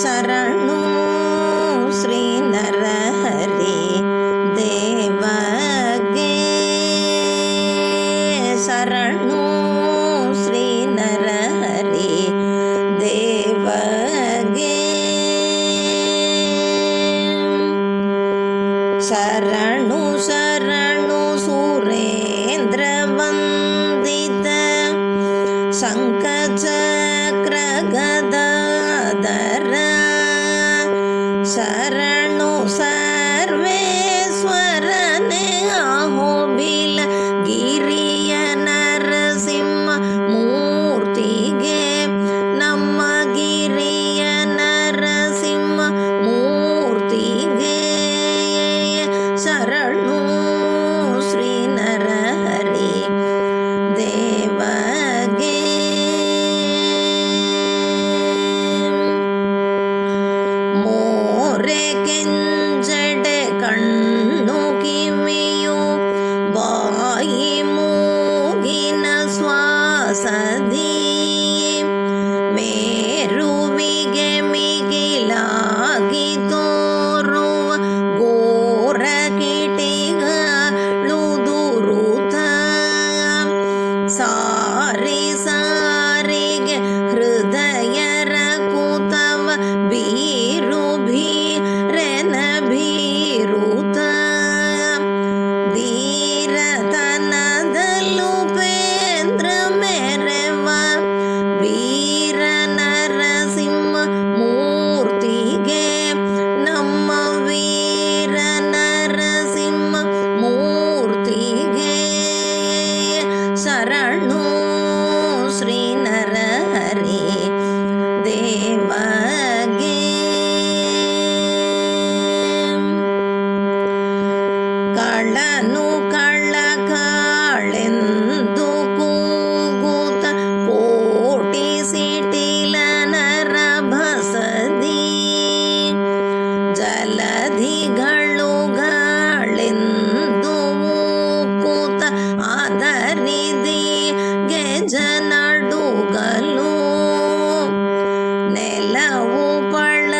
ಶರಣು ಶ್ರೀ ನರಹರಿ ದೇವಗೆ, ಶರಣು ಶ್ರೀ ನರಹರಿ ದೇವಗೆ, ಶರಣು ಶರಣು ಸುರೇಂದ್ರ ವಂದಿತ ಶಂಖ ಚಕ್ರ ಗದಾಧರ, ಶರಣು ಸರ್ವೇಶ್ವರನೇ ಅಹೋಬಿಲ ಗಿರಿಯ ನರಸಿಂಹ ಮೂರ್ತಿಗೆ, ನಮ್ಮ ಗಿರಿಯ ನರಸಿಂಹ ಮೂರ್ತಿಗೆ, ಶರಣು ಶ್ರೀ ನರಹರಿ ದೇವಗೆ. ಮೋರೆ ಕೆಂಜಡೆ ಕಣ್ಣು ಕಿವಿಯು ಬಾಯಿ ಮೂಗಿನ ಶ್ವಾಸದಿ, ಮೇರುವಿಗೆ ಮಿಗಿಲಾಗಿ ತೋರುವ ಘೋರ ಕಿಟಿಗಳು ದುರುತ, ಸಾರಿ ಸಾರಿಗೆ ಹೃದಯರ ಕುತವ ಬೀರು ಭೀರನ ಭೀರುತ, ಧೀರತನದಲ್ಲೂ ಪೇಂದ್ರ ಮೆರವ ವೀರ ನರಸಿಂಹ ಮೂರ್ತಿಗೆ, ನಮ್ಮ ವೀರ ನರಸಿಂಹ ಮೂರ್ತಿಗೆ, ಶರಣು ಶ್ರೀ ನರಹರಿ ದೇವಗೆ. ಕಳ್ಳನು ಕಳ್ಳ ಕಾಳೆಂದು ಕೂಗುತ್ತ ಕೋಟಿ ಸಿಟಿಲ ನರಭಸದಿ, ಜಲಧಿಗಳು ಗಾಳೆಂದು ಕೂತ ಆದರಿದಿ ಗೆಜನಡುಗಲು, ನೆಲವು ಪಳಭಾಳೆಂದು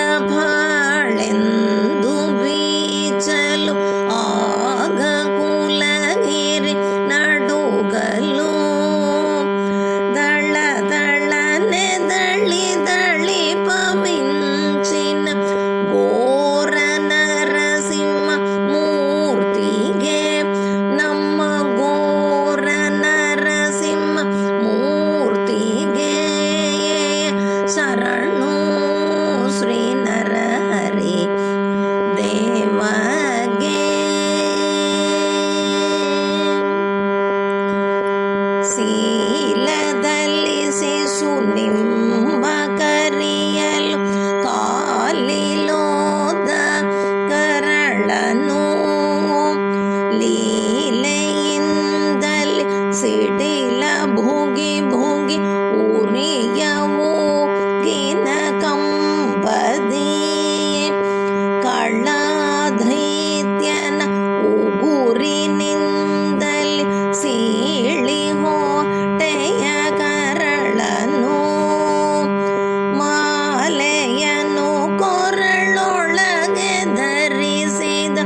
ಬೀಚಲು ಆಗ ಕುಲಗಿರಿ ನಡುಗಲು, ದಳ ದಳನೆ ದಳಿ ದಳಿಪ ಮಿಂಚಿನ ಘೋರ ನರಸಿಂಹ ಮೂರ್ತಿಗೆ, ನಮ್ಮ ಘೋರ ನರಸಿಂಹ ಮೂರ್ತಿಗೆ, ಶರಣು ಶ್ರೀ ನರಹರಿ ದೇವಗೆ. ಶೀಲದಲ್ಲಿ ಶಿಶು ನಿಂಬ ಕರಿಯಲು ಕಾಲಿಲೋದ ಕರಳನು, ಲೀಲೆಯಿಂದಲಿ ಸಿಡಿಲ ಭುಗಿ ಭುಗಿ ಉರಿಯವು ಗಿನ ಕಂಬದಿ, ಕಳ್ಳಧೈತ್ಯನ ಉಗುರಿನಿಂದಲಿ ಸೀಳಿ ಹೊಟ್ಟೆಯ ಕರಳನು, ಮಾಲೆಯನು ಕೊರಳೊಳಗೆ ಧರಿಸಿದ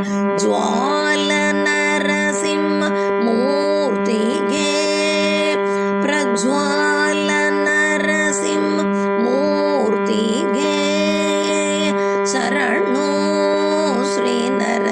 ಜ್ವಾಲ ನರಸಿಂಹ ಮೂರ್ತಿಗೆ, ಪ್ರಜ್ವಾಲ ನರಸಿಂಹ ಮೂರ್ತಿಗೆ, ಶರಣು ಶ್ರೀ ನರ